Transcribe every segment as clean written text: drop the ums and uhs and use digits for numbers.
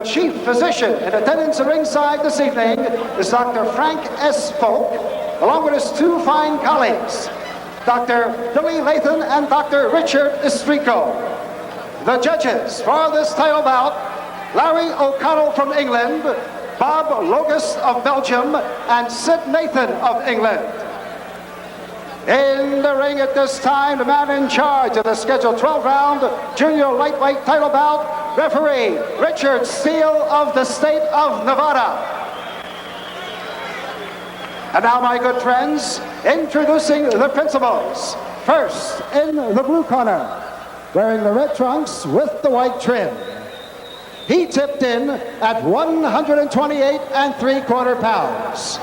Chief physician in attendance at ringside this evening is Dr. Frank S. Folk, along with his two fine colleagues, Dr. Billy Lathan and Dr. Richard Estrico. The judges for this title bout, Larry O'Connell from England, Bob Logus of Belgium, and Sid Nathan of England. In the ring at this time, the man in charge of the scheduled 12-round junior lightweight title bout, referee Richard Steele of the state of Nevada. And now, my good friends, introducing the principals. First, in the blue corner, wearing the red trunks with the white trim. He tipped in at 128 3/4 pounds.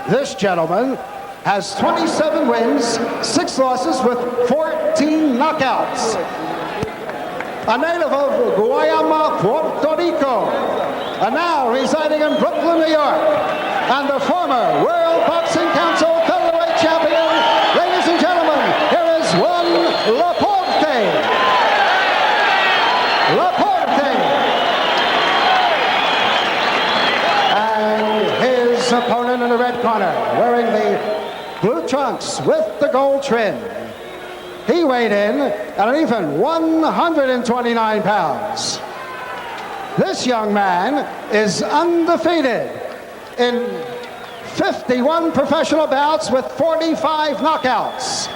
This gentleman has 27 wins, 6 losses with 14 knockouts. A native of Guayama, Puerto Rico, and now residing in Brooklyn, New York, and the former World Boxing Council Featherweight champion. Ladies and gentlemen, here is Juan Laporte. And his opponent in the red corner, wearing the blue trunks with the gold trim. He weighed in at an even 129 pounds. This young man is undefeated in 51 professional bouts with 45 knockouts.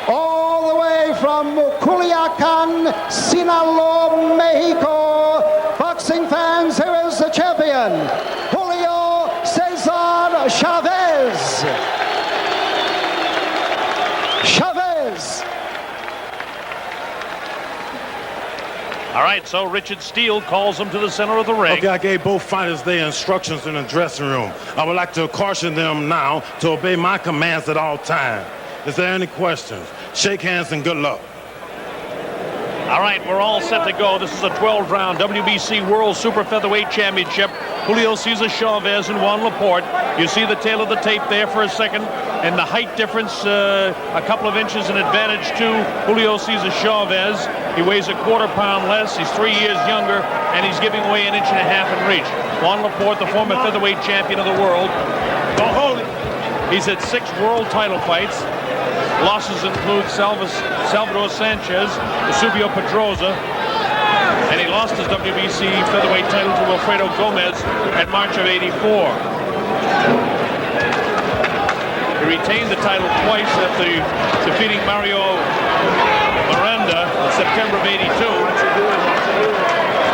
All the way from Culiacan, Sinaloa, Mexico. Boxing fans, here is the champion, Julio Cesar Chavez. All right, so Richard Steele calls him to the center of the ring. Okay, I gave both fighters their instructions in the dressing room. I would like to caution them now to obey my commands at all times. Is there any questions? Shake hands and good luck. All right, we're all set to go. This is a 12-round WBC World Super Featherweight Championship. Julio Cesar Chavez and Juan Laporte. You see the tail of the tape there for a second, and the height difference, a couple of inches in advantage to Julio Cesar Chavez. He weighs a quarter pound less. He's 3 years younger, and he's giving away an inch and a half in reach. Juan Laporte, the former featherweight champion of the world. Don't hold it. He's had 6 world title fights. Losses include Salvador Sanchez, Eusebio Pedroza, and he lost his WBC featherweight title to Wilfredo Gomez in March of '84. He retained the title twice after defeating Mario Miranda in September of '82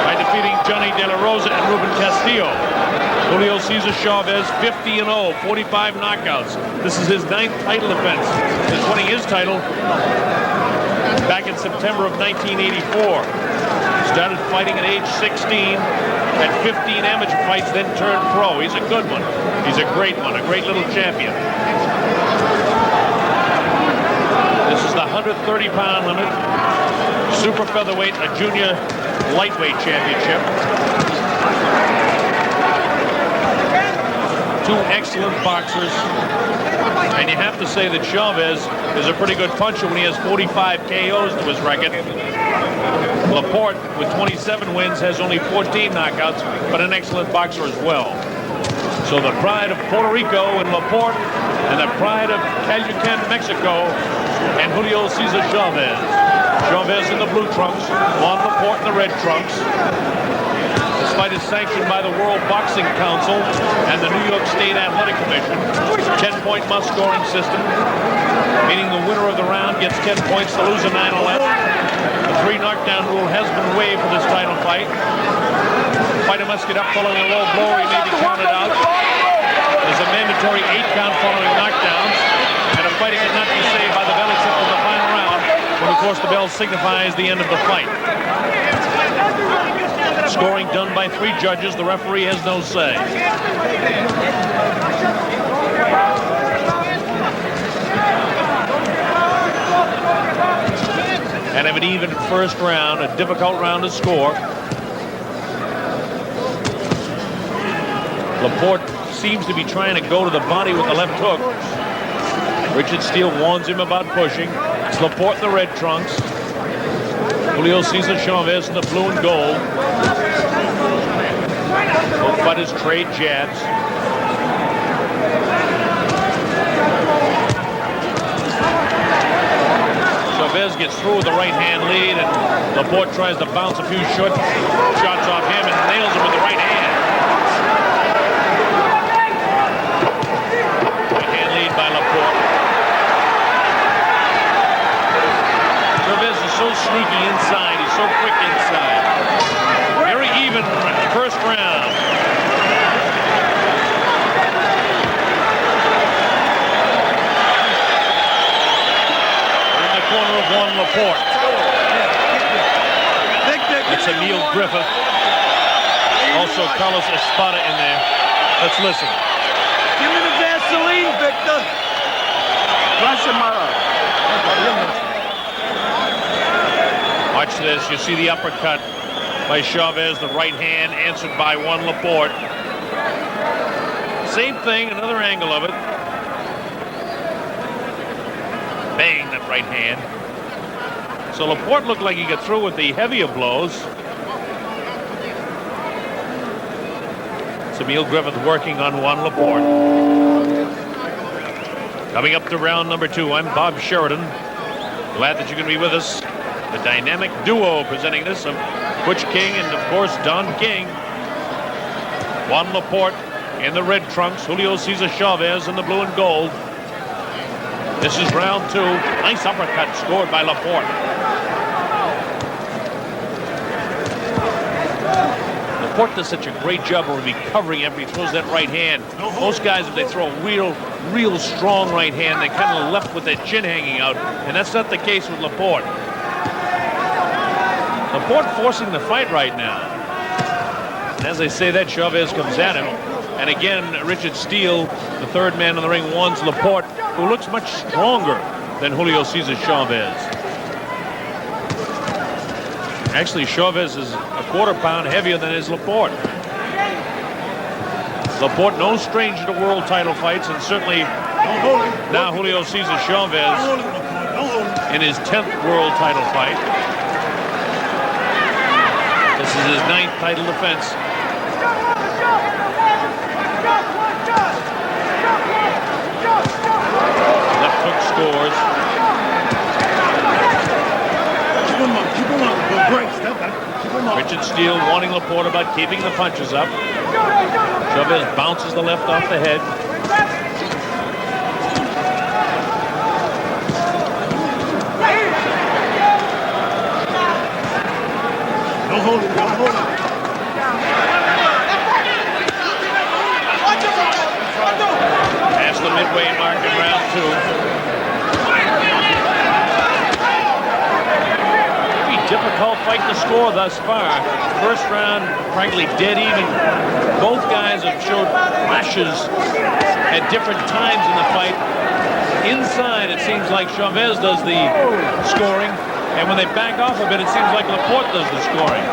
by defeating Johnny De La Rosa and Ruben Castillo. Julio Cesar Chavez, 50-0, 45 knockouts. This is his 9th title defense. He's winning his title back in September of 1984. Started fighting at age 16, had 15 amateur fights, then turned pro. He's a good one. He's a great one, a great little champion. This is the 130-pound limit, super featherweight, a junior lightweight championship. 2 excellent boxers, and you have to say that Chavez is a pretty good puncher when he has 45 KOs to his record. Laporte, with 27 wins, has only 14 knockouts, but an excellent boxer as well. So the pride of Puerto Rico and Laporte, and the pride of Caljucan, Mexico, and Julio Cesar Chavez. Chavez in the blue trunks, Juan Laporte in the red trunks. This fight is sanctioned by the World Boxing Council and the New York State Athletic Commission. 10-point must-scoring system, meaning the winner of the round gets 10 points, the loser 9 or less. The 3 knockdown rule has been waived for this title fight. The fighter must get up following a low blow, he may be counted out. There's a mandatory 8-count following knockdowns, and a fighter cannot be saved by the bell except in the final round, when of course the bell signifies the end of the fight. Scoring done by 3 judges. The referee has no say. And have an even first round, a difficult round to score. Laporte seems to be trying to go to the body with the left hook. Richard Steele warns him about pushing. It's Laporte in the red trunks. Julio Cesar Chavez in the blue and gold. fighters trade jabs. Chavez gets through with the right hand lead, and Laporte tries to bounce a few shots off him and nails him with the right hand. Right hand lead by Laporte. Chavez is so sneaky inside. He's so quick inside. Very even first round. Corner of Juan Laporte. That's Emil Griffith. Also Carlos Espada in there. Let's listen. Give me the Vaseline, Victor. Watch this. You see the uppercut by Chavez, the right hand answered by Juan Laporte. Same thing, another angle of it. Bang, that right hand. So Laporte looked like he got through with the heavier blows. It's Emil Griffith working on Juan Laporte. Coming up to round number 2, I'm Bob Sheridan. Glad that you can be with us. The dynamic duo presenting this of Butch King and, of course, Don King. Juan Laporte in the red trunks, Julio Cesar Chavez in the blue and gold. This is round 2. Nice uppercut scored by Laporte. Laporte does such a great job of recovering after he throws that right hand. Most guys, if they throw a real strong right hand, they kind of left with their chin hanging out, and that's not the case with Laporte. Laporte forcing the fight right now. And as I say that, Chavez comes at him. And again, Richard Steele, the third man in the ring, warns Laporte, who looks much stronger than Julio Cesar Chavez. Actually, Chavez is a quarter-pound heavier than is Laporte. Laporte, no stranger to world title fights, and certainly now Julio Cesar Chavez in his 10th world title fight. This is his 9th title defense. Left hook scores. Richard Steele warning Laporte about keeping the punches up. Chavez bounces the left off the head. Don't hold it, don't hold it. Past the midway mark in round 2. Difficult fight to score thus far. First round, frankly, dead even. Both guys have showed flashes at different times in the fight. Inside, it seems like Chavez does the scoring, and when they back off a bit, it seems like Laporte does the scoring.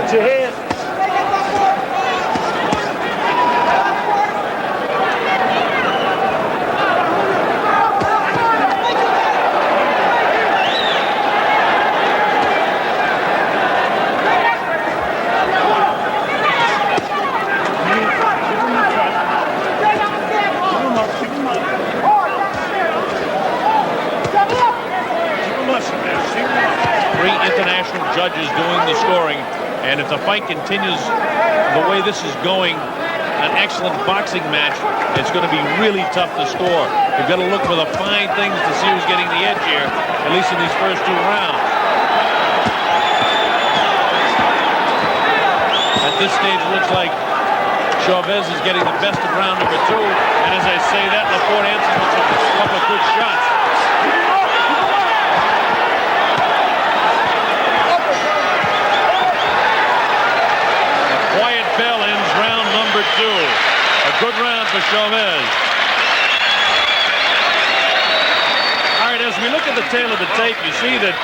Put your head. Judges doing the scoring, and if the fight continues the way this is going, an excellent boxing match, it's going to be really tough to score. We've got to look for the fine things to see who's getting the edge here, at least in these first 2 rounds. At this stage, it looks like Chavez is getting the best of round number 2, and as I say that, Laporte answers with a couple of good shots. Bell ends round number 2. A good round for Chavez. All right, as we look at the tail of the tape, you see that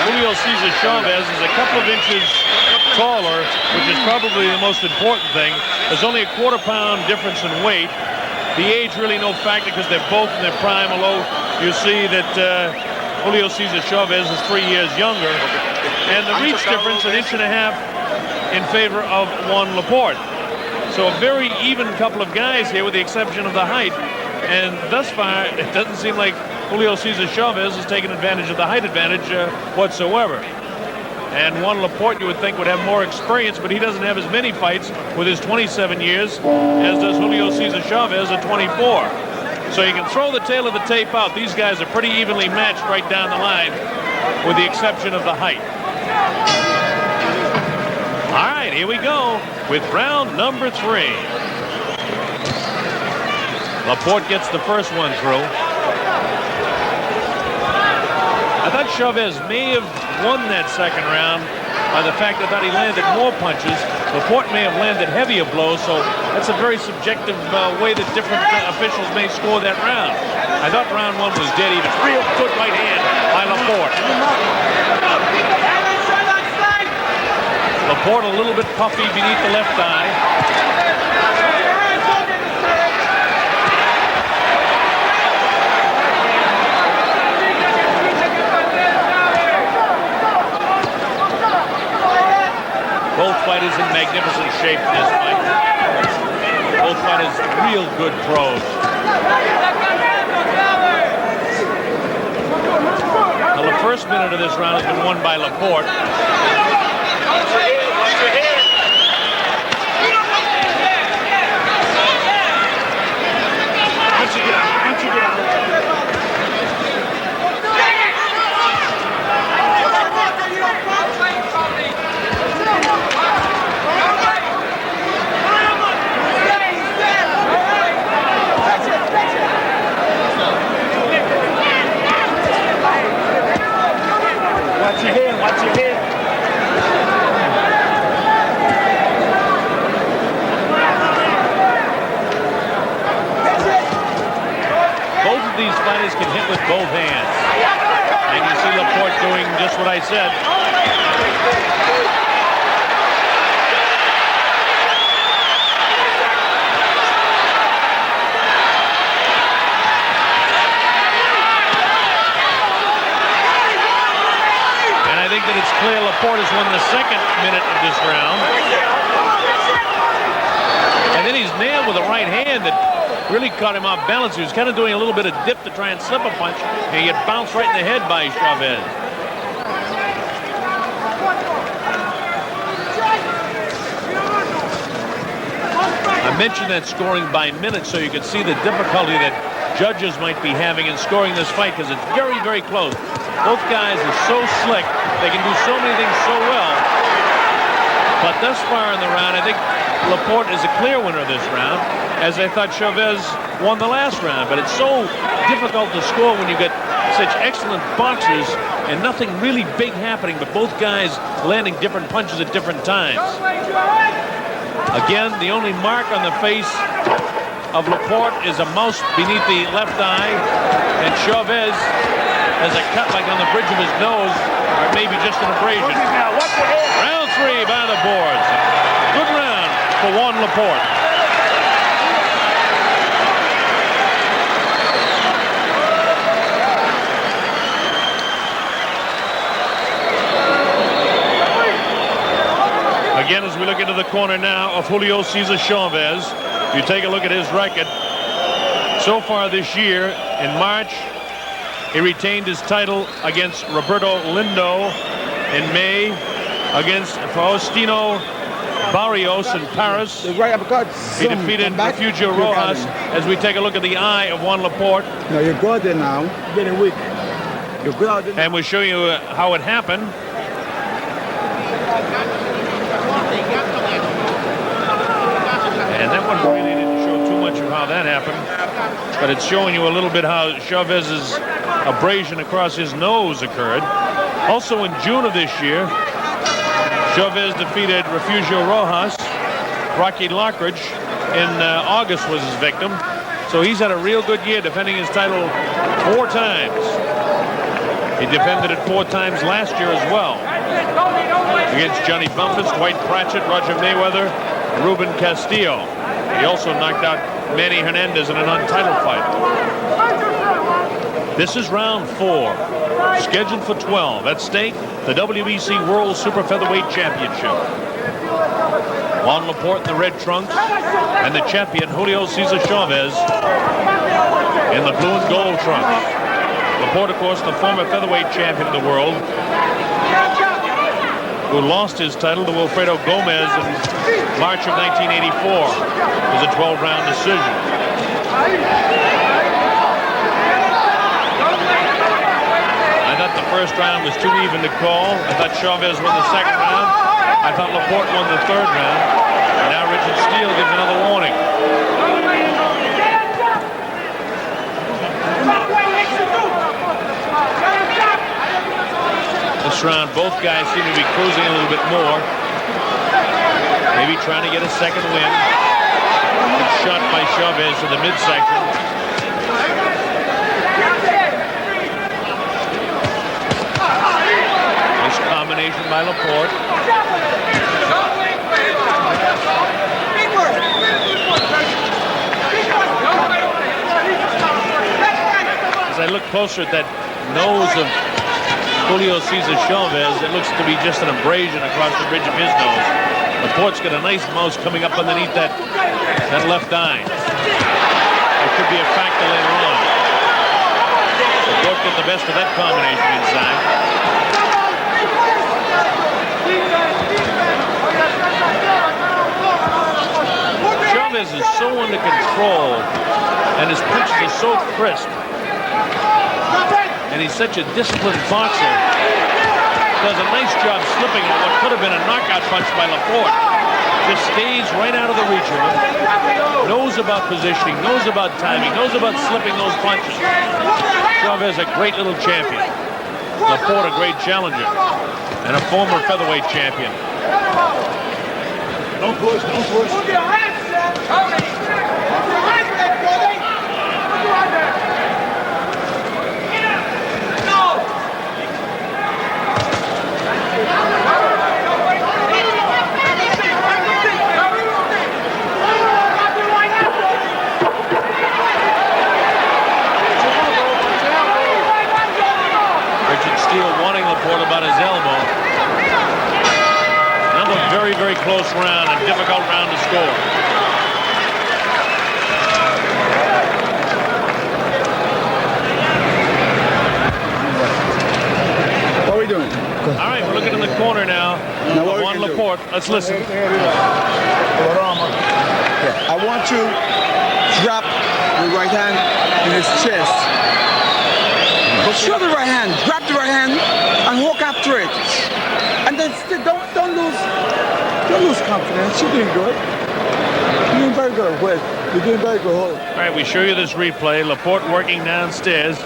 Julio Cesar Chavez is a couple of inches taller, which is probably the most important thing. There's only a quarter-pound difference in weight. The age really no factor because they're both in their prime, although you see that Julio Cesar Chavez is 3 years younger. And the reach difference, 1.5 inches in favor of Juan Laporte. So a very even couple of guys here with the exception of the height. And thus far, it doesn't seem like Julio Cesar Chavez has taken advantage of the height advantage whatsoever. And Juan Laporte, you would think, would have more experience, but he doesn't have as many fights with his 27 years as does Julio Cesar Chavez at 24. So you can throw the tail of the tape out. These guys are pretty evenly matched right down the line, with the exception of the height. All right, here we go with round number 3. Laporte gets the first one through. I thought Chavez may have won that second round by the fact that he landed more punches. Laporte may have landed heavier blows, so that's a very subjective way that different officials may score that round. I thought round 1 was dead even. Real good right hand by Laporte. Laporte a little bit puffy beneath the left eye. Both fighters in magnificent shape in this fight. Both fighters real good pros. Well, the first minute of this round has been won by Laporte. Watch your head. Both of these fighters can hit with both hands. And you see Laporte doing just what I said. That it's clear Laporte has won the second minute of this round. And then he's nailed with a right hand that really caught him off balance. He was kind of doing a little bit of dip to try and slip a punch, and he get bounced right in the head by Chavez. I mentioned that scoring by minutes so you could see the difficulty that judges might be having in scoring this fight, because it's very, very close. Both guys are so slick. They can do so many things so well. But thus far in the round, I think Laporte is a clear winner of this round, as I thought Chavez won the last round. But it's so difficult to score when you get such excellent boxers and nothing really big happening, but both guys landing different punches at different times. Again, the only mark on the face of Laporte is a mouse beneath the left eye, and Chavez has a cut like on the bridge of his nose, or maybe just an abrasion. Round 3 by the boards. Good round for Juan Laporte. Again, as we look into the corner now of Julio Cesar Chavez, you take a look at his record. So far this year, in March, he retained his title against Roberto Lindo. In May, against Faustino Barrios in Paris. He defeated Refugio Rojas. As we take a look at the eye of Juan Laporte. No, you're good there now. You're getting weak. You're good out there. And we'll show you how it happened. And that one really didn't show too much of how that happened, but it's showing you a little bit how Chavez's abrasion across his nose occurred. Also in June of this year, Chavez defeated Refugio Rojas. Rocky Lockridge in August was his victim. So he's had a real good year, defending his title 4 times. He defended it 4 times last year as well. Against Johnny Bumpus, Dwight Pratchett, Roger Mayweather, Ruben Castillo. He also knocked out Manny Hernandez in an untitled fight. This is round 4, scheduled for 12. At stake, the WBC World Super Featherweight Championship. Juan Laporte in the red trunks, and the champion Julio Cesar Chavez in the blue and gold trunks. Laporte, of course, the former featherweight champion of the world, who lost his title to Wilfredo Gomez in March of 1984. It was a 12-round decision. I thought the first round was too even to call. I thought Chavez won the second round. I thought Laporte won the third round. And now Richard Steele gives another warning. This round, both guys seem to be cruising a little bit more. Maybe trying to get a second win. Good shot by Chavez to the midsection. Nice combination by Laporte. As I look closer at that nose of Julio Cesar Chavez, it looks to be just an abrasion across the bridge of his nose. Laporte's got a nice nose coming up underneath that left eye. It could be a factor later on. Laporte got the best of that combination inside. Chavez is so under control, and his punches are so crisp. And he's such a disciplined boxer. Does a nice job slipping on what could have been a knockout punch by Laporte. Just stays right out of the reach of him. Knows about positioning, knows about timing, knows about slipping those punches. Chavez a great little champion. Laporte a great challenger. And a former featherweight champion. Don't push, don't push. Move your hands, Tony. Move your hands, Tony. Put your hands there. Wanting Laporte about his elbow. Another very, very close round, a difficult round to score. What are we doing? All right, we're looking in the corner now. Juan Laporte. Let's listen. I want to drop the right hand in his chest. Show the right hand, grab the right hand, and walk after it. And then still don't lose confidence. You're doing good. You're doing very good. Well, you're doing very good. All right, we show you this replay. Laporte working downstairs.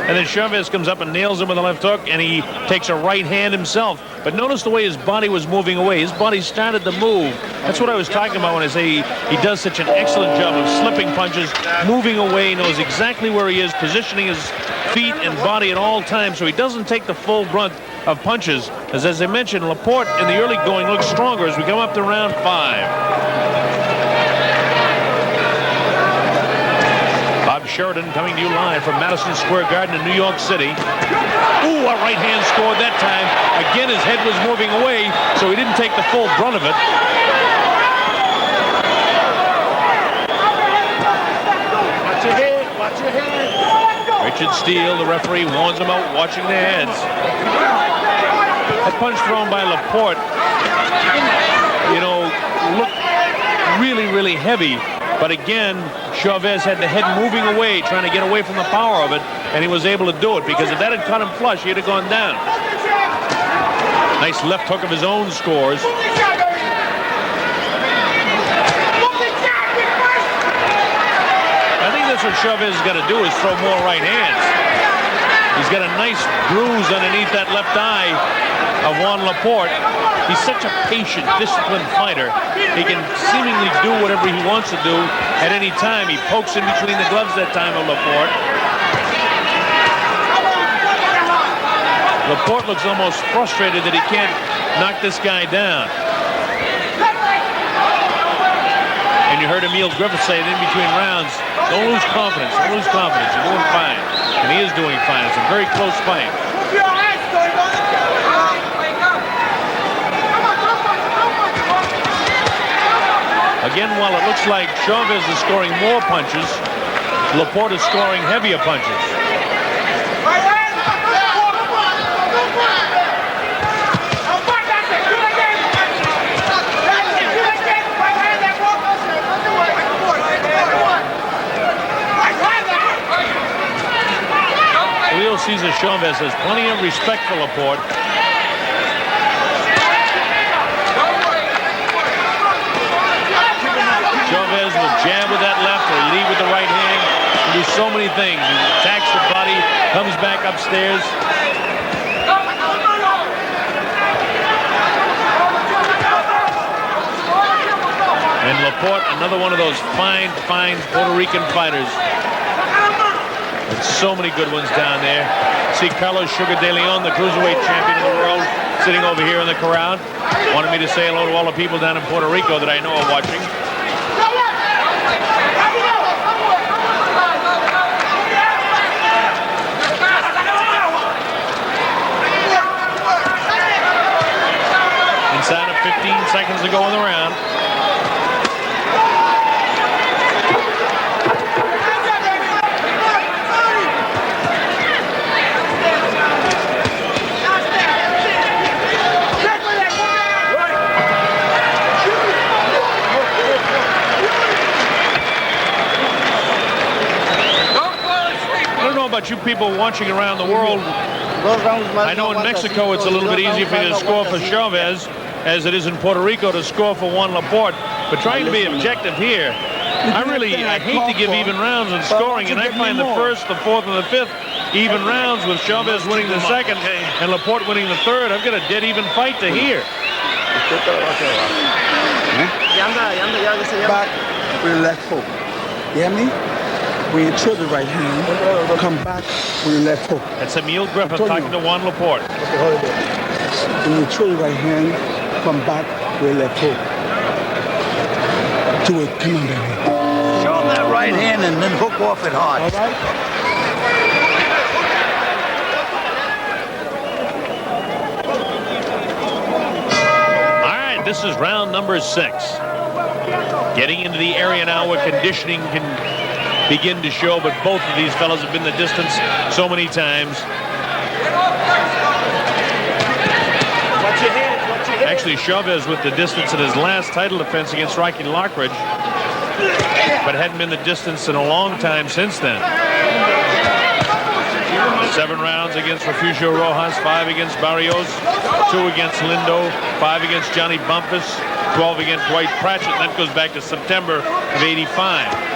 And then Chavez comes up and nails him with a left hook, and he takes a right hand himself. But notice the way his body was moving away. His body started to move. That's what I was talking about when I say he does such an excellent job of slipping punches, moving away, knows exactly where he is, positioning his feet and body at all times so he doesn't take the full brunt of punches. As I mentioned, Laporte in the early going looks stronger as we come up to round 5. Bob Sheridan coming to you live from Madison Square Garden in New York City. Ooh, a right hand scored that time. Again, his head was moving away, so he didn't take the full brunt of it. Watch your head, watch your head. Richard Steele, the referee, warns him out watching their heads. That punch thrown by Laporte, you know, looked really, really heavy. But again, Chavez had the head moving away, trying to get away from the power of it, and he was able to do it, because if that had caught him flush, he'd have gone down. Nice left hook of his own scores. I think that's what Chavez has got to do, is throw more right hands. He's got a nice bruise underneath that left eye of Juan Laporte. He's such a patient, disciplined fighter. He can seemingly do whatever he wants to do at any time. He pokes in between the gloves that time of Laporte. Laporte looks almost frustrated that he can't knock this guy down. And you heard Emil Griffith say it in between rounds, don't lose confidence, don't lose confidence. You're doing fine. And he is doing fine. It's a very close fight. Again, while it looks like Chavez is scoring more punches, Laporte is scoring heavier punches. Julio Cesar Chavez has plenty of respect for Laporte. Chavez will jab with that left or lead with the right hand. He do so many things. He attacks the body, comes back upstairs. And Laporte, another one of those fine Puerto Rican fighters. And so many good ones down there. See Carlos Sugar de Leon, the cruiserweight champion of the world, sitting over here in the crowd. Wanted me to say hello to all the people down in Puerto Rico that I know are watching. Inside of 15 seconds to go in the round. You people watching around the world, I know in Mexico it's a little bit easier for you to score for Chavez as it is in Puerto Rico to score for Juan Laporte, but trying to be objective here, I hate to give even rounds in scoring, and I find the first, the fourth, and the fifth even rounds with Chavez winning the second and Laporte winning the third. I've got a dead even fight to here. Back with the left hook. You hear me? When you throw the right hand, come back with your left hook. That's Emil Griffith talking to Juan Laporte. When you throw the right hand, come back with your left hook. Do it. Come on, baby. Show him that right hand and then hook off it hard. All right? All right, this is round number 6. Getting into the area now where conditioning can begin to show, but both of these fellas have been the distance so many times. Actually, Chavez with the distance in his last title defense against Rocky Lockridge, but hadn't been the distance in a long time since then. 7 rounds against Refugio Rojas, 5 against Barrios, 2 against Lindo, 5 against Johnny Bumpus, 12 against Dwight Pratchett. That goes back to September of '85.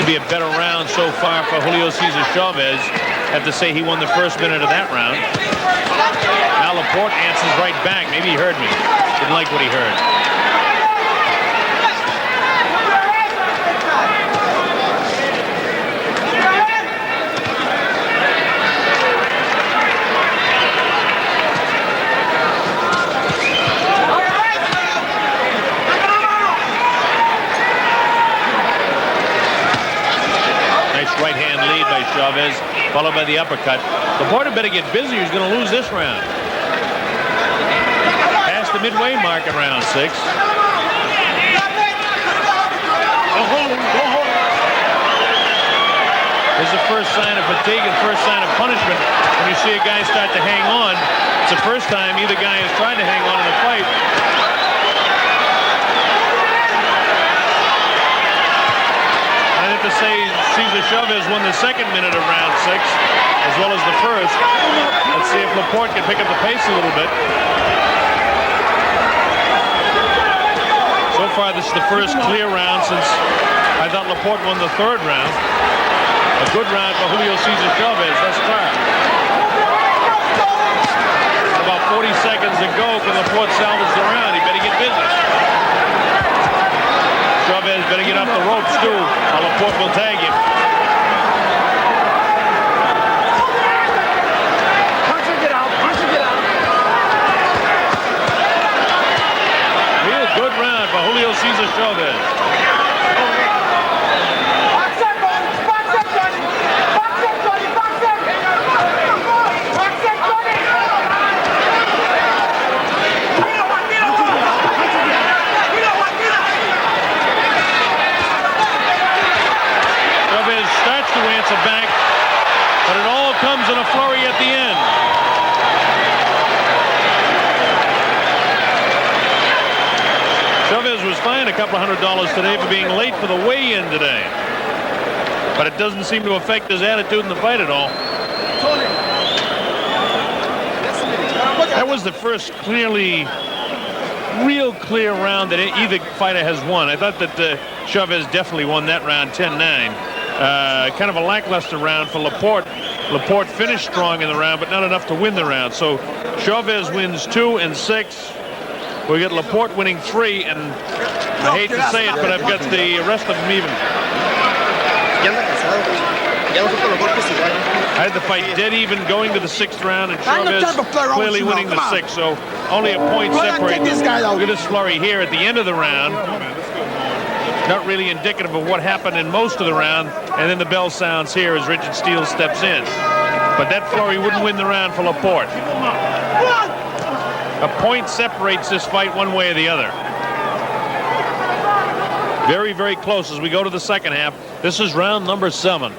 Be a better round so far for Julio Cesar Chavez. Have to say he won the first minute of that round. Now Laporte answers right back. Maybe he heard me. Didn't like what he heard. Right-hand lead by Chavez, followed by the uppercut. Laporte better get busy. He's going to lose this round. Past the midway mark in round 6. There's the first sign of fatigue and first sign of punishment. When you see a guy start to hang on, it's the first time either guy has tried to hang on in a fight. To say Cesar Chavez won the second minute of round 6 as well as the first. Let's see if Laporte can pick up the pace a little bit. So far this is the first clear round since I thought Laporte won the third round. A good round for Julio Cesar Chavez thus far. About 40 seconds to go. Can Laporte salvage the round? He better get busy. Chavez better get off the ropes too, or Laporte will tag him. Punch and get out, punch and get out. Cesar Chavez. Chavez starts to answer back, but it all comes in a flurry at the end. Chavez was fined a couple $100 today for being late for the weigh-in today. But it doesn't seem to affect his attitude in the fight at all. That was the first real clear round that either fighter has won. I thought that Chavez definitely won that round 10-9. Kind of a lackluster round for Laporte. Laporte finished strong in the round, but not enough to win the round. So Chavez wins 2 and 6. We get Laporte winning 3, and I hate to say it, but I've got the rest of them even. I had the fight dead even going to the 6th round, and Chavez clearly winning the 6th, so only a point separates. Look at this flurry here at the end of the round. Not really indicative of what happened in most of the round, and then the bell sounds here as Richard Steele steps in. But that flurry wouldn't win the round for Laporte. A point separates this fight one way or the other. Very, very close as we go to the second half. This is round number 7.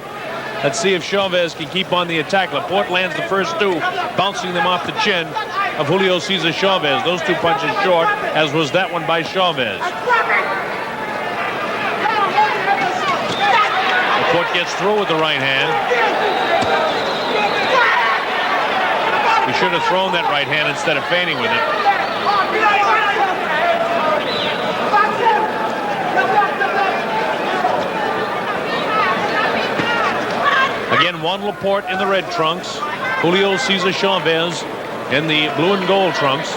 Let's see if Chavez can keep on the attack. Laporte lands the first 2, bouncing them off the chin of Julio Cesar Chavez. Those 2 punches short, as was that one by Chavez. Laporte gets through with the right hand. He should have thrown that right hand instead of feigning with it. Again, Juan Laporte in the red trunks. Julio Cesar Chavez in the blue and gold trunks.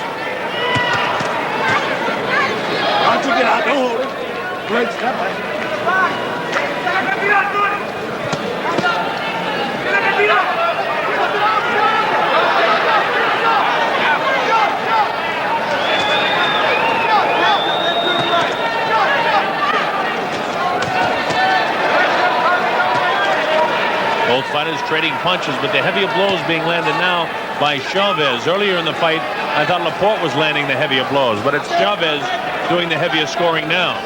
Great step. Both fighters trading punches, but the heavier blows being landed now by Chavez. Earlier in the fight, I thought Laporte was landing the heavier blows, but it's Chavez doing the heavier scoring now.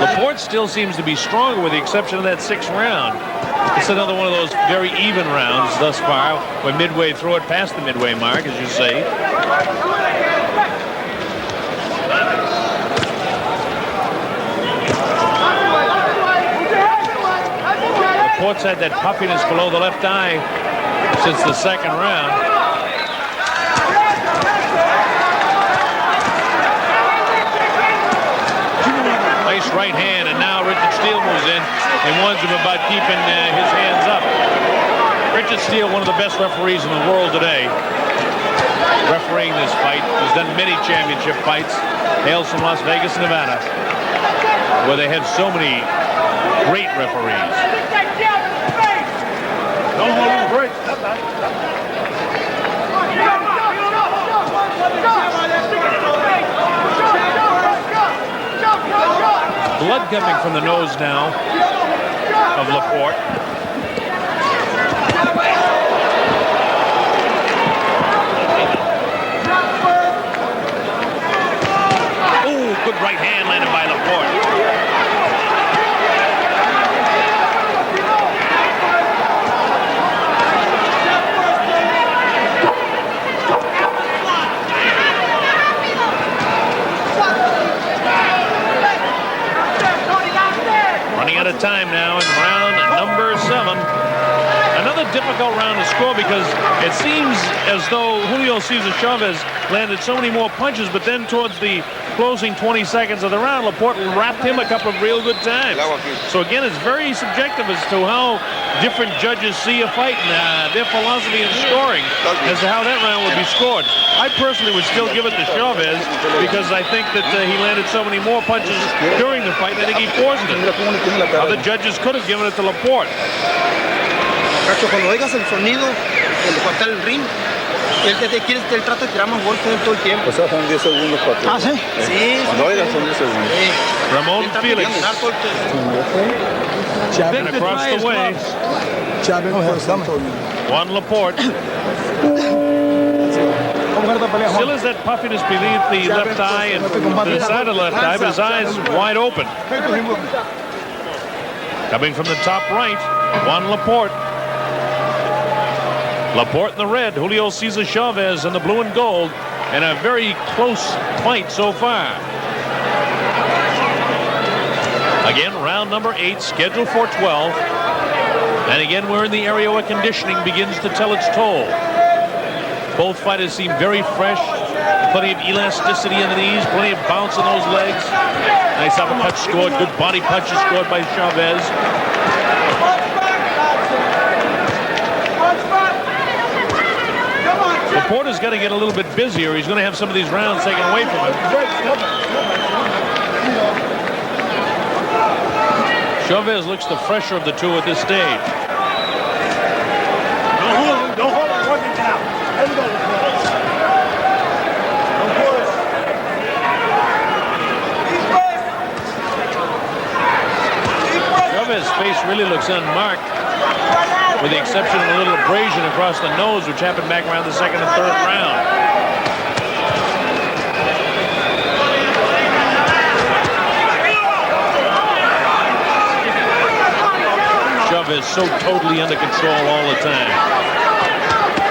Laporte still seems to be stronger with the exception of that 6th round. It's another one of those very even rounds thus far. We're midway through it, past the midway mark, as you say. Laporte's had that puffiness below the left eye since the 2nd round. Nice right hand, and now Richard Steele moves in and warns him about keeping his hands up. Richard Steele, one of the best referees in the world today, refereeing this fight. He's done many championship fights. Hails from Las Vegas, Nevada, where they have so many great referees. Don't hold him break. Blood coming from the nose now of Laporte. Oh, good right hand landed by Laporte. Running out of time now in round number 7. Another difficult round to score because it seems as though Julio Cesar Chavez landed so many more punches, but then towards the closing 20 seconds of the round, Laporte wrapped him a couple of real good times. So again, it's very subjective as to how different judges see a fight and their philosophy in scoring as to how that round would be scored. I personally would still give it to Chavez because I think that he landed so many more punches during the fight. I think he forced it. Other judges could have given it to Laporte. Cuando oigas el sonido, cuando falta el ring, Él trata de tirar más golpes todo el tiempo. O sea, son 10 segundos para ti. Ah, ¿sí? Sí. Cuando oigan son 10 segundos. Ramon Felix. And across the way, Juan Laporte. Still has that puffiness beneath the left eye and to the side of the left eye, but his eyes wide open. Coming from the top right, Juan Laporte. Laporte in the red, Julio Cesar Chavez in the blue and gold, and a very close fight so far. Again, round number 8, scheduled for 12. And again, we're in the area where conditioning begins to tell its toll. Both fighters seem very fresh, plenty of elasticity in the knees, plenty of bounce in those legs. Nice uppercut scored, good body punches scored by Chavez. Laporte's got to get a little bit busier. He's going to have some of these rounds taken away from him. Chavez looks the fresher of the two at this stage. Don't hold him, work it down. Let's go. Don't push. Chavez's face really looks unmarked, with the exception of a little abrasion across the nose, which happened back around the second and third round. Chavez so totally under control all the time.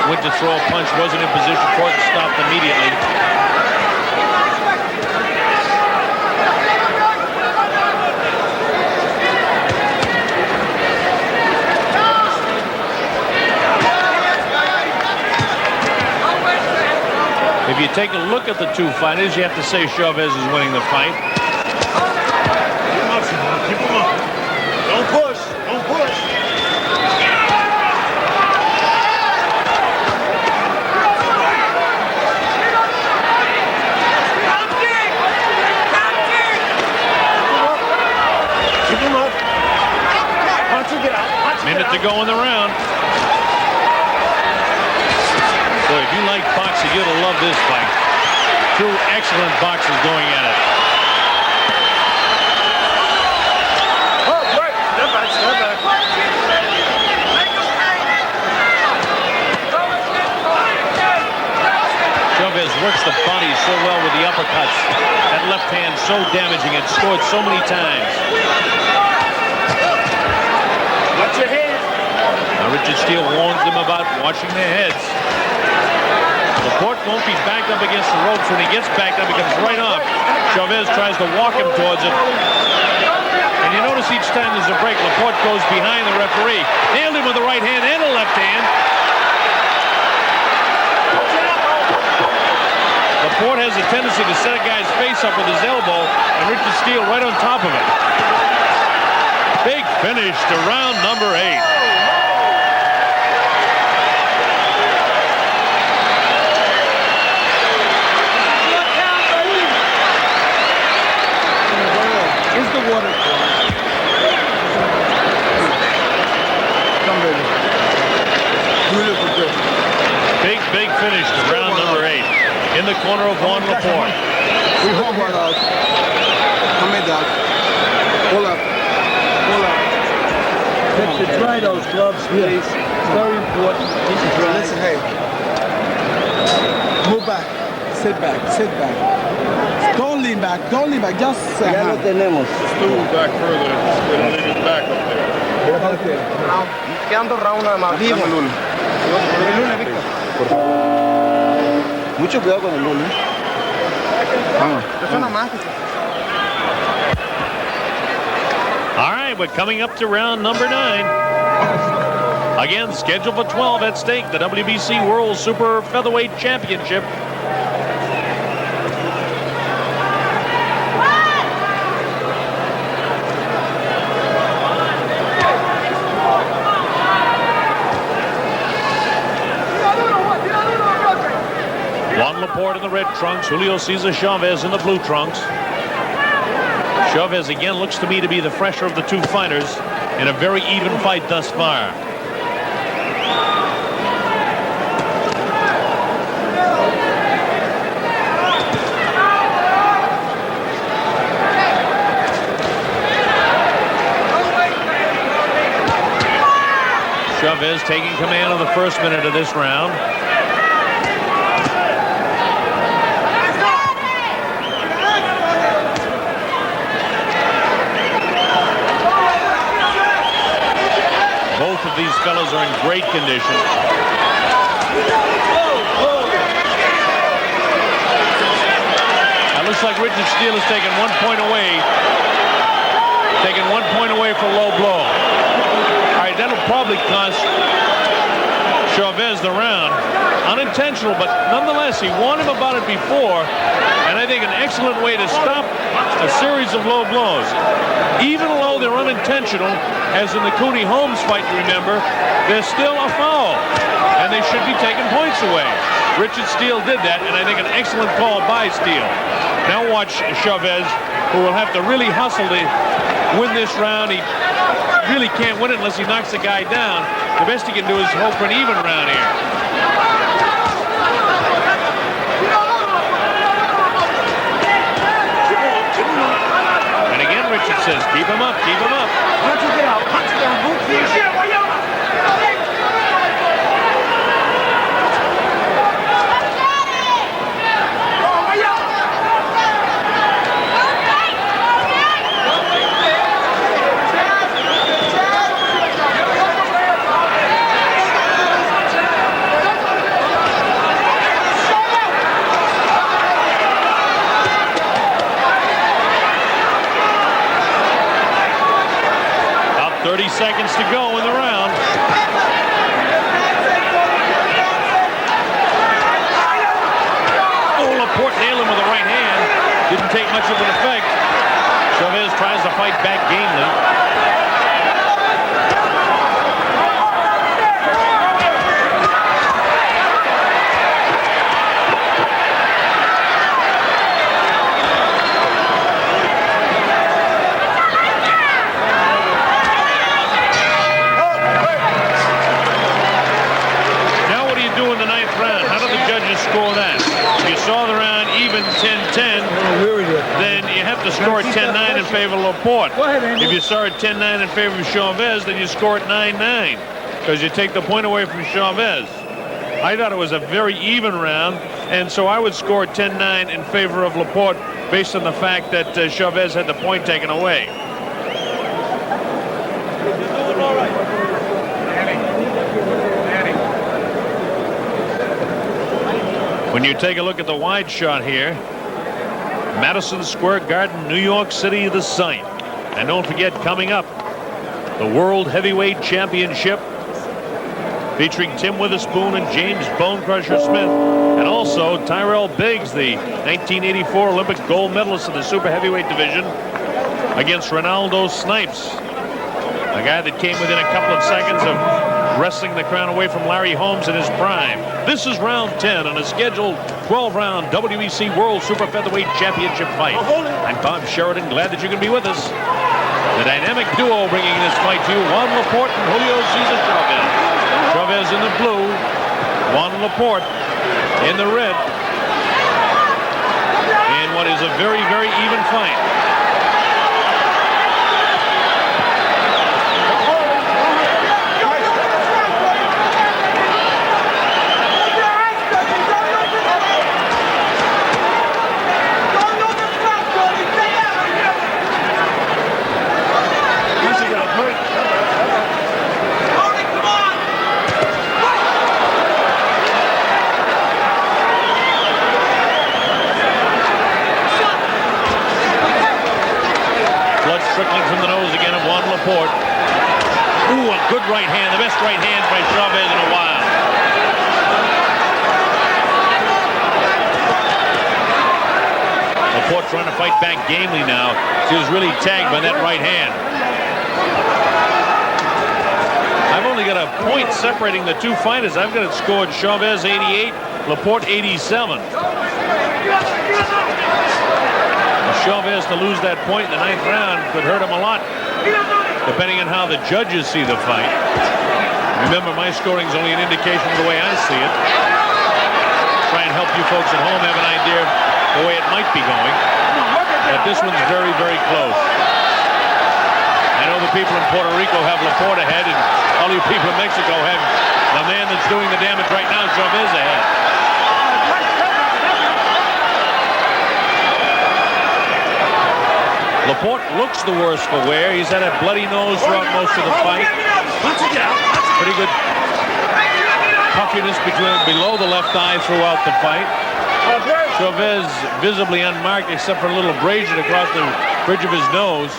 Went to throw a punch, wasn't in position for it, stopped immediately. If you take a look at the two fighters, you have to say Chavez is winning the fight. Keep him up. Don't push. Don't push. Keep him up. Punch him, get out. Minute to go in the round. Boy, if you like boxing, you're going to love this fight. Two excellent boxers going at it. Oh, great. Step back, step back. Chavez works the body so well with the uppercuts. That left hand so damaging and scored so many times. Watch your head. Now Richard Steele warns them about watching their heads. Laporte won't be backed up against the ropes. When he gets backed up, he comes right off. Chavez tries to walk him towards it. And you notice each time there's a break, Laporte goes behind the referee. Nailed him with the right hand and a left hand. Laporte has a tendency to set a guy's face up with his elbow, and Richard Steele right on top of it. Big finish to round number 8. Big finish to round number 8. In the corner of Juan Laporte. Hold up. To dry those gloves, please. It's very important. Listen, hey. Move back. Sit back. Sit back. Don't lean back. Don't lean back. Just Ya lo tenemos. Stool back further. Leave his back up there. Okay. Quedando round nada más. Dame el uno. Mucho cuidado con el lunes. Eso nada más. All right, we're coming up to round number 9. Again, scheduled for 12 at stake, the WBC World Super Featherweight Championship. Juan Laporte in the red trunks, Julio Cesar Chavez in the blue trunks. Chavez again looks to me to be the fresher of the two fighters in a very even fight thus far. Chavez taking command of the first minute of this round. Both of these fellas are in great condition. Now looks like Richard Steele is taking 1 point away. Taking 1 point away for low blow. All right, that'll probably cost Chavez the round. Unintentional, but nonetheless, he warned him about it before. And I think an excellent way to stop a series of low blows. Even though they're unintentional, as in the Cooney Holmes fight, you remember, they're still a foul. And they should be taking points away. Richard Steele did that, and I think an excellent call by Steele. Now watch Chavez, who will have to really hustle to win this round. He really can't win it unless he knocks the guy down. The best he can do is hope for an even round here. And again, Richard says, keep him up, keep him up. About 30 seconds to go in the round. Oh, Laporte nailed him with the right hand. Didn't take much of an effect. Chavez tries to fight back gamely. Score that. If you saw the round even 10-10, then you have to score it 10-9 in favor of Laporte. If you saw it 10-9 in favor of Chavez, then you score it 9-9 because you take the point away from Chavez. I thought it was a very even round, and so I would score it 10-9 in favor of Laporte based on the fact that Chavez had the point taken away. When you take a look at the wide shot here, Madison Square Garden, New York City, the site. And don't forget, coming up, the World Heavyweight Championship featuring Tim Witherspoon and James Bone Crusher Smith, and also Tyrell Biggs, the 1984 Olympic gold medalist in the super heavyweight division, against Ronaldo Snipes, a guy that came within a couple of seconds of wrestling the crown away from Larry Holmes in his prime. This is round 10 on a scheduled 12-round WBC World Super Featherweight Championship fight. I'm Bob Sheridan, glad that you can be with us. The dynamic duo bringing this fight to you, Juan Laporte and Julio Cesar Chavez. Chavez in the blue, Juan Laporte in the red. In what is a very, very even fight. Trickling from the nose again of Juan Laporte. Ooh, a good right hand, the best right hand by Chavez in a while. Laporte trying to fight back gamely now. She was really tagged by that right hand. I've only got a point separating the two fighters. I've got it scored Chavez 88, Laporte 87. Chavez to lose that point in the 9th round could hurt him a lot, depending on how the judges see the fight. Remember, my scoring is only an indication of the way I see it. Try and help you folks at home have an idea of the way it might be going. But this one's very, very close. I know the people in Puerto Rico have Laporte ahead, and all you people in Mexico have the man that's doing the damage right now, Chavez, ahead. Laporte looks the worse for wear. He's had a bloody nose throughout most of the fight. Pretty good puffiness below the left eye throughout the fight. Chavez visibly unmarked except for a little abrasion across the bridge of his nose.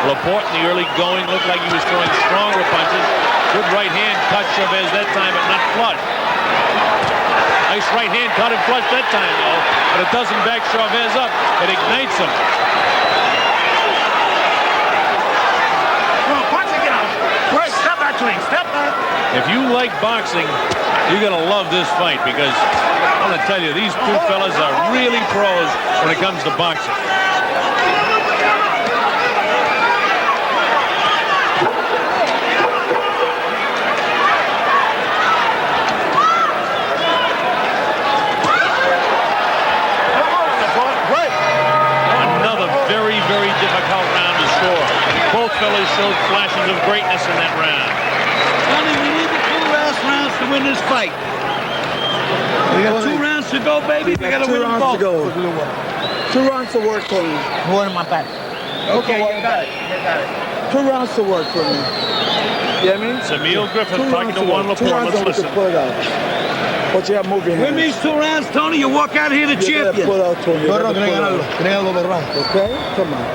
Laporte in the early going looked like he was throwing stronger punches. Good right hand cut Chavez that time, but not flush. Nice right hand caught him flush that time, though, but it doesn't back Chavez up. It ignites him. If you like boxing, you're going to love this fight because I'm going to tell you, these two fellas are really pros when it comes to boxing. Another very, very difficult round to score. Both fellas showed flashes of greatness in that round. Tony, we need the 2 last rounds to win this fight. We got 2 rounds to go, baby. We got to win them both. 2 rounds to work for me. One in my back. Okay, you got it. 2 rounds to work for me. You know what I mean? It's Emil Griffith talking to Juan Laporte. Let's listen. But you have moving Win these 2 rounds, Tony. You walk out here the champion. Pull out, Tony. Okay? Come on.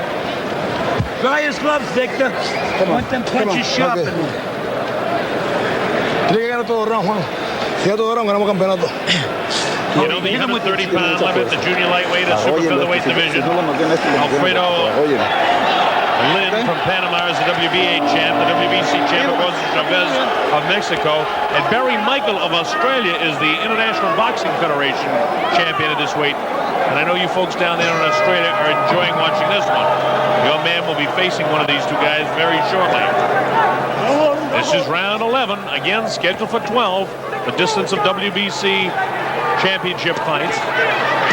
Dry his gloves, Victor. Come on. Want them punches sharp. You know, the 130-pound limit, the junior lightweight and super featherweight division. Alfredo Lin from Panama is the WBA champ. The WBC champ, of course, is Chavez of Mexico. And Barry Michael of Australia is the International Boxing Federation champion at this weight. And I know you folks down there in Australia are enjoying watching this one. Your man will be facing one of these 2 guys very shortly. This is round 11, again scheduled for 12. The distance of WBC championship fights.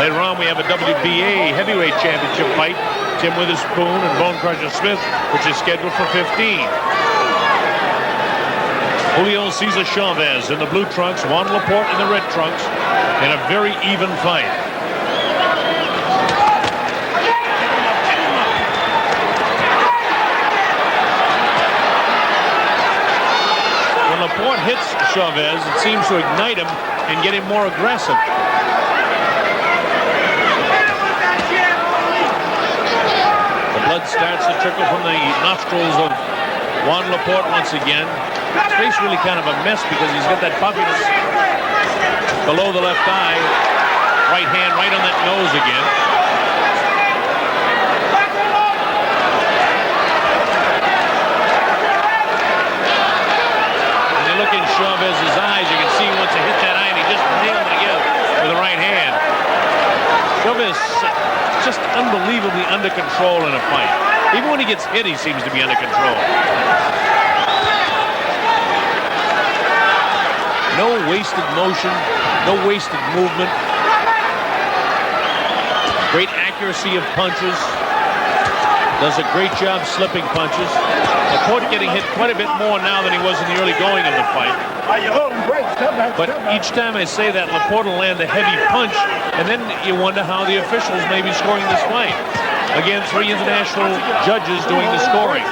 Later on, we have a WBA heavyweight championship fight. Tim Witherspoon and Bone Crusher Smith, which is scheduled for 15. Julio Cesar Chavez in the blue trunks, Juan Laporte in the red trunks, in a very even fight. When Laporte hits Chavez, it seems to ignite him and get him more aggressive. Blood starts to trickle from the nostrils of Juan Laporte once again. His face really kind of a mess because he's got that puffiness below the left eye. Right hand right on that nose again. And you look in Chavez's eyes, you can see he wants to hit that eye, and he just nailed it again with the right hand. Chavez just unbelievably under control in a fight. Even when he gets hit, he seems to be under control. No wasted motion, no wasted movement. Great accuracy of punches. Does a great job slipping punches. Laporte getting hit quite a bit more now than he was in the early going of the fight. But each time I say that, Laporte will land a heavy punch, and then you wonder how the officials may be scoring this fight. Again, 3 international judges doing the scoring.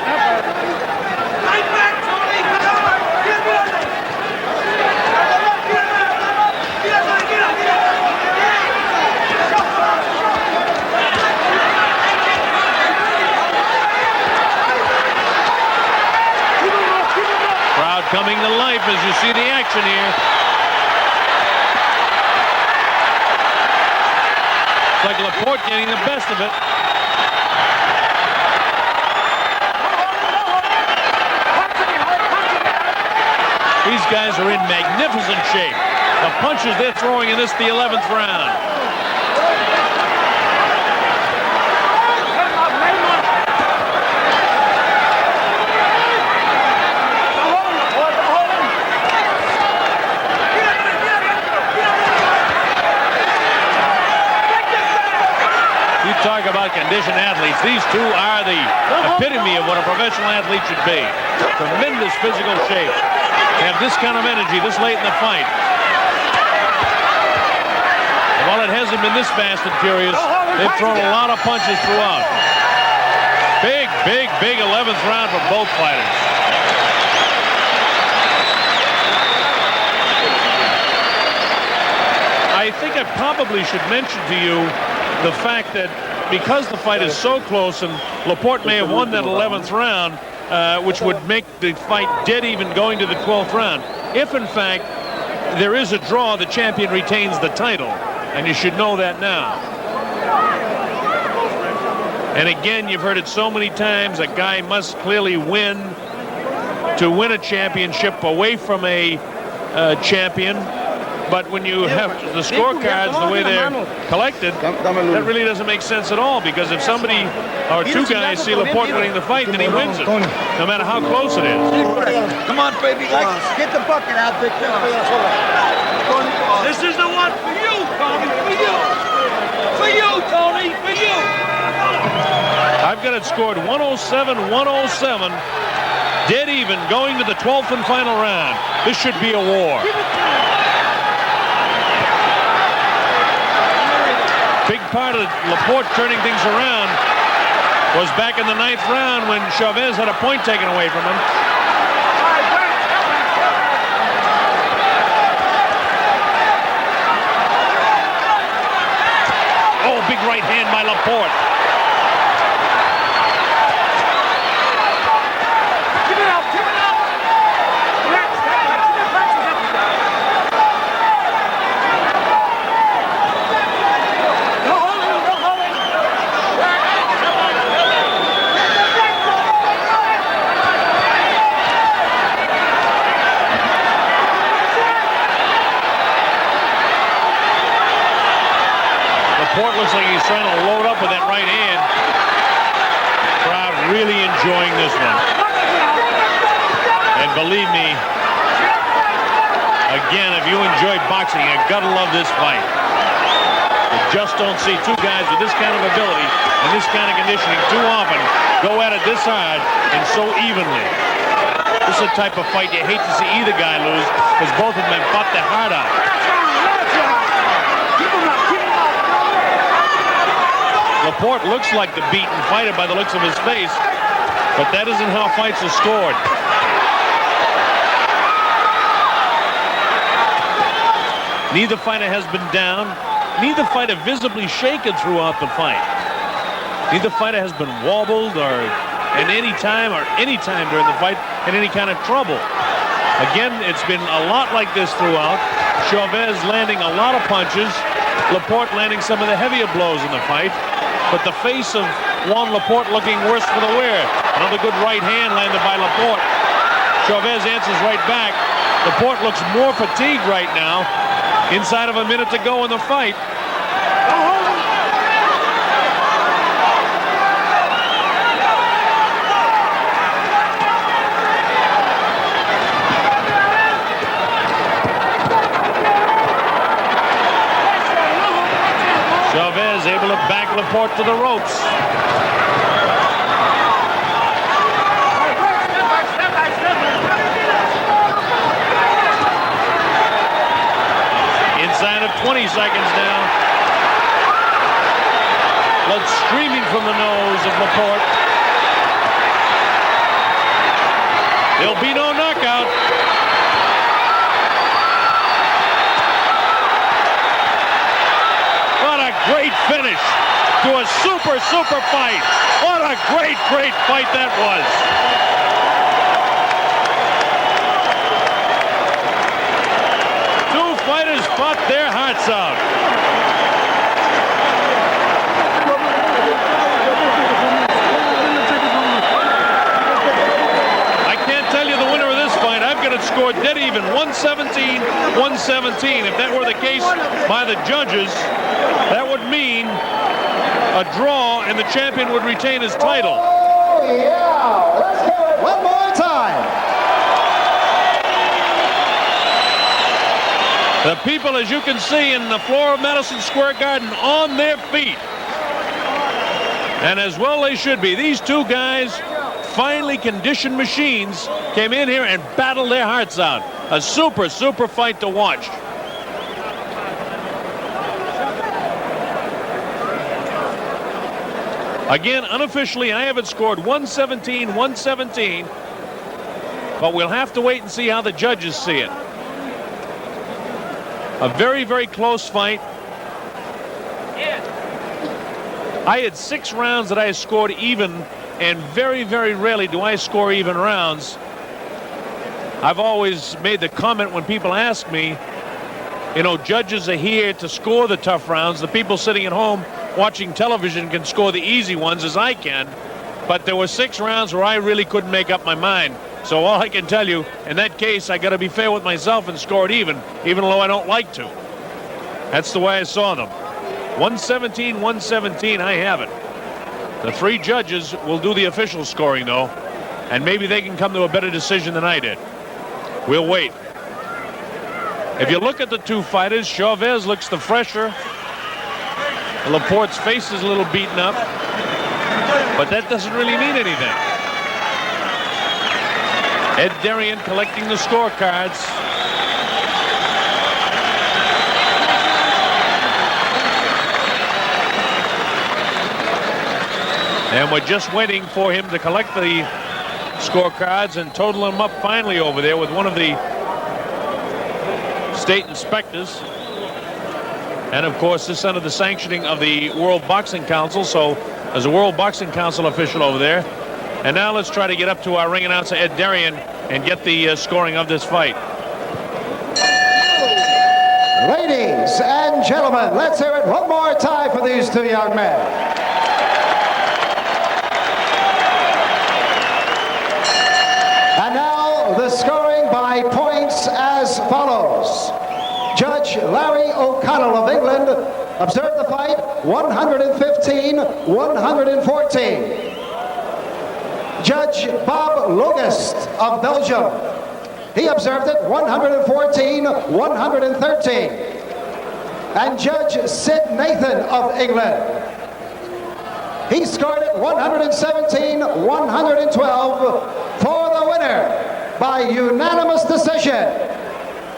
Crowd coming to life as you see the action here. It's like Laporte getting the best of it. These guys are in magnificent shape. The punches they're throwing in this, the 11th round. You talk about conditioned athletes. These two are the epitome of what a professional athlete should be. Tremendous physical shape. They have this kind of energy this late in the fight. While it hasn't been this fast and furious, they've thrown a lot of punches throughout. Big 11th round for both fighters. I think I probably should mention to you the fact that because the fight is so close and Laporte may have won that 11th round, which would make the fight dead even going to the 12th round. If, in fact, there is a draw, the champion retains the title. And you should know that now. And again, you've heard it so many times, a guy must clearly win to win a championship away from a champion. But when you have the scorecards the way they're collected, that really doesn't make sense at all, because if somebody or two guys see Laporte winning the fight, then he wins it, no matter how close it is. Come on, baby. Get the bucket out, Victor. This is the one for you, Tony. For you. For you, Tony. For you. I've got it scored 107-107. Dead even going to the 12th and final round. This should be a war. Big part of Laporte turning things around was back in the 9th round when Chavez had a point taken away from him. Oh, big right hand by Laporte. Give it up. Laporte looks like he's trying to load up with that right hand. Crowd really enjoying this one. And believe me, again, if you enjoy boxing, you gotta love this fight. You just don't see two guys with this kind of ability and this kind of conditioning too often go at it this hard and so evenly. This is the type of fight you hate to see either guy lose, because both of them have fought their heart out. Laporte looks like the beaten fighter by the looks of his face, but that isn't how fights are scored. Neither fighter has been down. Neither fighter visibly shaken throughout the fight. Neither fighter has been wobbled or at any time during the fight in any kind of trouble. Again, it's been a lot like this throughout. Chavez landing a lot of punches. Laporte landing some of the heavier blows in the fight. But the face of Juan Laporte looking worse for the wear. Another good right hand landed by Laporte. Chavez answers right back. Laporte looks more fatigued right now. Inside of a minute to go in the fight. Chavez able to back Laporte to the ropes. Inside of 20 seconds now. Blood streaming from the nose of Laporte. There'll be no knockout. What a great finish to a super fight. What a great fight that was. Two fighters fought their hearts out. I can't tell you the winner of this fight. I've got it scored dead even, 117-117. If that were the case by the judges, that would mean a draw and the champion would retain his title. Oh, yeah. Let's hear it one more time. The people, as you can see, in the floor of Madison Square Garden on their feet. And as well they should be. These two guys, finely conditioned machines, came in here and battled their hearts out. A super fight to watch. Again, unofficially, I have it scored 117-117. But we'll have to wait and see how the judges see it. A very close fight. I had 6 rounds that I scored even, and very rarely do I score even rounds. I've always made the comment when people ask me, you know, judges are here to score the tough rounds. The people sitting at home watching television can score the easy ones as I can. But there were 6 rounds where I really couldn't make up my mind. So all I can tell you, in that case, I got to be fair with myself and score it even though I don't like to. That's the way I saw them. 117-117, I have it. The 3 judges will do the official scoring, though, and maybe they can come to a better decision than I did. We'll wait. If you look at the 2 fighters, Chavez looks the fresher. Laporte's face is a little beaten up, but that doesn't really mean anything. Ed Darien collecting the scorecards. And we're just waiting for him to collect the scorecards and total them up finally over there with one of the state inspectors. And of course, this under the sanctioning of the World Boxing Council. So there's a World Boxing Council official over there. And now let's try to get up to our ring announcer, Ed Darien, and get the scoring of this fight. Ladies and gentlemen, let's hear it one more time for these 2 young men. And now the scoring by points as follows. Judge Larry O'Connell of England observed the fight 115-114. Judge Bob Logist of Belgium, he observed it 114-113. And Judge Sid Nathan of England, he scored it 117-112 for the winner by unanimous decision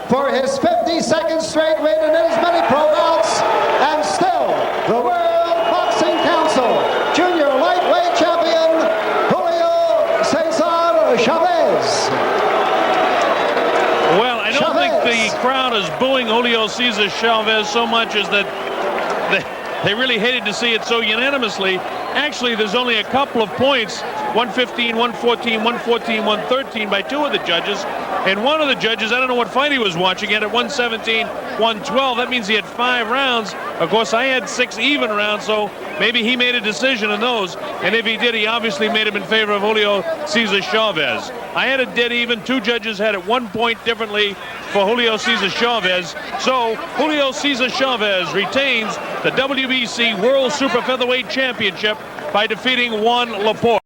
for his 52nd straight win in as many pro bouts, and still the World Boxing Council Junior Lightweight Champion, Julio Cesar Chavez. Well, I don't think the crowd is booing Julio Cesar Chavez so much as that they really hated to see it so unanimously. Actually, there's only a couple of points, 115, 114, 114, 113 by 2 of the judges. And one of the judges, I don't know what fight he was watching, had at 117, 112. That means he had 5 rounds. Of course, I had 6 even rounds, so maybe he made a decision on those. And if he did, he obviously made him in favor of Julio Cesar Chavez. I had it dead even. 2 judges had it 1 point differently for Julio Cesar Chavez. So Julio Cesar Chavez retains the WBC World Super Featherweight Championship by defeating Juan Laporte.